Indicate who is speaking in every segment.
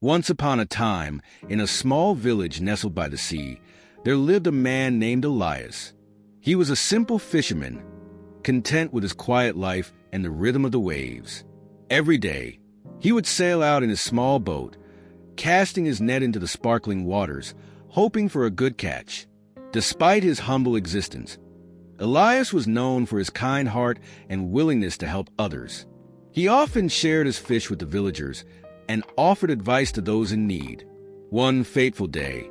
Speaker 1: Once upon a time, in a small village nestled by the sea, there lived a man named Elias. He was a simple fisherman, content with his quiet life and the rhythm of the waves. Every day, he would sail out in his small boat, casting his net into the sparkling waters, hoping for a good catch. Despite his humble existence, Elias was known for his kind heart and willingness to help others. He often shared his fish with the villagers and offered advice to those in need. One fateful day,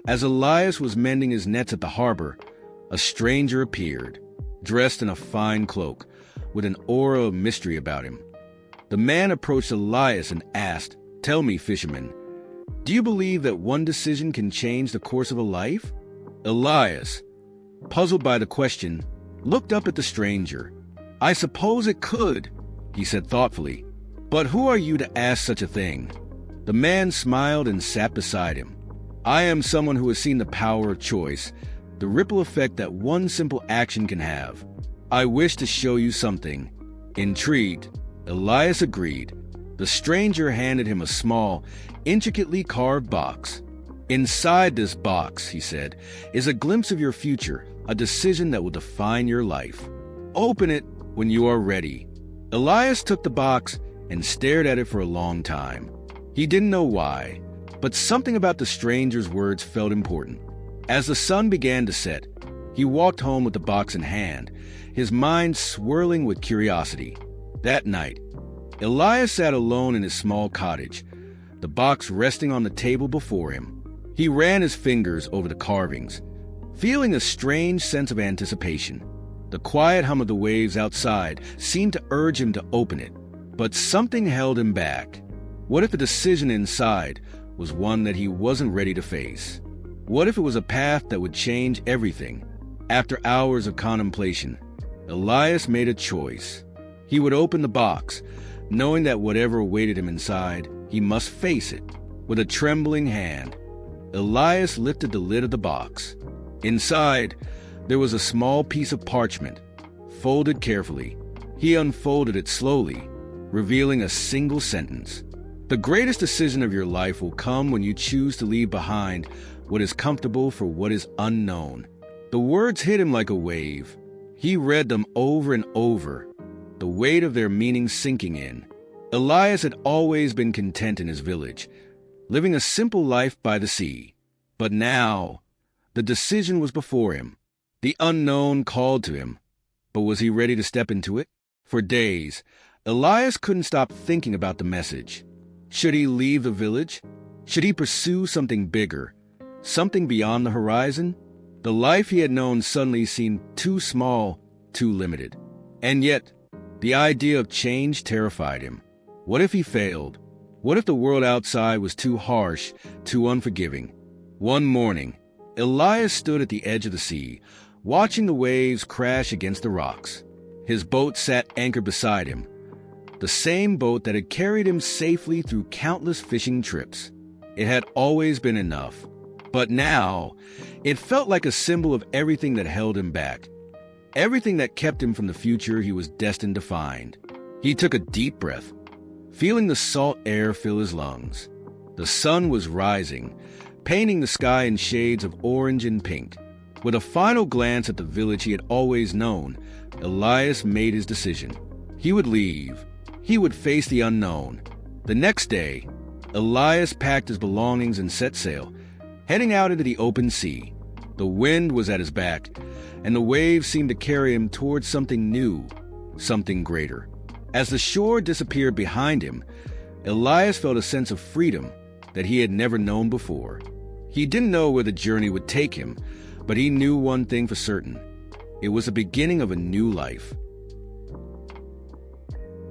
Speaker 1: as Elias was mending his nets at the harbor, a stranger appeared, dressed in a fine cloak, with an aura of mystery about him. The man approached Elias and asked, "Tell me, fisherman, do you believe that one decision can change the course of a life?" Elias, puzzled by the question, looked up at the stranger. "I suppose it could," he said thoughtfully. "But who are you to ask such a thing?" The man smiled and sat beside him. "I am someone who has seen the power of choice, the ripple effect that one simple action can have. I wish to show you something." Intrigued, Elias agreed. The stranger handed him a small, intricately carved box. "Inside this box," he said, "is a glimpse of your future, a decision that will define your life. Open it when you are ready." Elias took the box and stared at it for a long time. He didn't know why, but something about the stranger's words felt important. As the sun began to set, he walked home with the box in hand, his mind swirling with curiosity. That night, Elias sat alone in his small cottage, the box resting on the table before him. He ran his fingers over the carvings, feeling a strange sense of anticipation. The quiet hum of the waves outside seemed to urge him to open it, but something held him back. What if the decision inside was one that he wasn't ready to face? What if it was a path that would change everything? After hours of contemplation, Elias made a choice. He would open the box, knowing that whatever awaited him inside, he must face it. With a trembling hand, Elias lifted the lid of the box. Inside, there was a small piece of parchment, folded carefully. He unfolded it slowly, revealing a single sentence. "The greatest decision of your life will come when you choose to leave behind what is comfortable for what is unknown." The words hit him like a wave. He read them over and over, the weight of their meaning sinking in. Elias had always been content in his village, living a simple life by the sea. But now, the decision was before him. The unknown called to him. But was he ready to step into it? For days, Elias couldn't stop thinking about the message. Should he leave the village? Should he pursue something bigger, something beyond the horizon? The life he had known suddenly seemed too small, too limited. And yet, the idea of change terrified him. What if he failed? What if the world outside was too harsh, too unforgiving? One morning, Elias stood at the edge of the sea, watching the waves crash against the rocks. His boat sat anchored beside him, the same boat that had carried him safely through countless fishing trips. It had always been enough. But now, it felt like a symbol of everything that held him back, everything that kept him from the future he was destined to find. He took a deep breath, feeling the salt air fill his lungs. The sun was rising, painting the sky in shades of orange and pink. With a final glance at the village he had always known, Elias made his decision. He would leave. He would face the unknown. The next day, Elias packed his belongings and set sail, heading out into the open sea. The wind was at his back, and the waves seemed to carry him towards something new, something greater. As the shore disappeared behind him, Elias felt a sense of freedom that he had never known before. He didn't know where the journey would take him, but he knew one thing for certain. It was the beginning of a new life.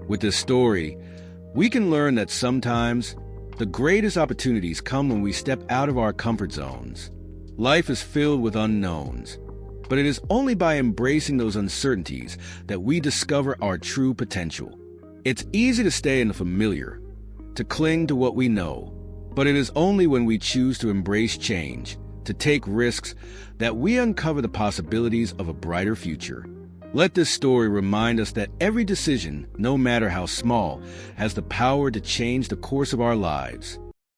Speaker 1: With this story, we can learn that sometimes the greatest opportunities come when we step out of our comfort zones. Life is filled with unknowns, but it is only by embracing those uncertainties that we discover our true potential. It's easy to stay in the familiar, to cling to what we know, but it is only when we choose to embrace change, to take risks, that we uncover the possibilities of a brighter future. Let this story remind us that every decision, no matter how small, has the power to change the course of our lives.